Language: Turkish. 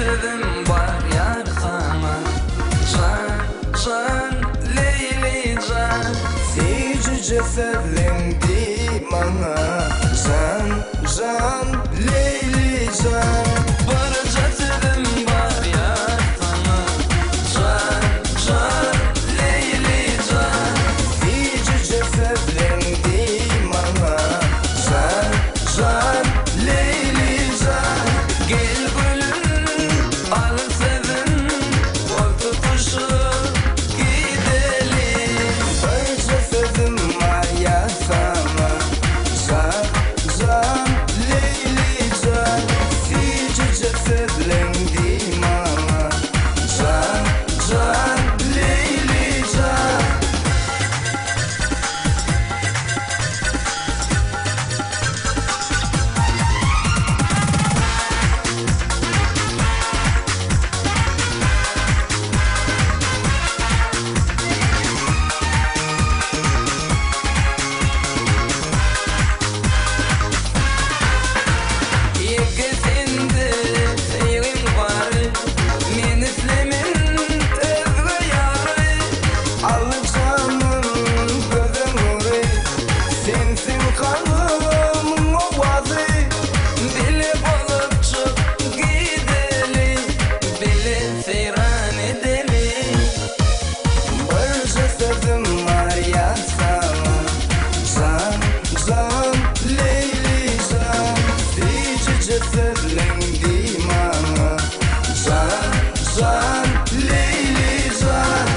cesedim var yar sana. Can Leyli can. Hiç cesedin dimana. Can Leyli can. Var cesedim var yar sana. Can Leyli can. Hiç cesedin dimana. Can Leyli can. Gel gülüm al sevin. Kol tutuşup gidelim. Bir cesedim var ya sana. Can Leyli can. Hiç cesedin dimana. Can Leyli can. Yekesinde seyrin var. Men islemin tezgah yarı. Alacağımın gözün nuru. Sensin kanımın ovazı. Bile bolup çık gidelim. Bile seyran edelim. Bir cesedim var ya sana. Can Leyli can. Hiç cesedin dimana. Can Leyli can.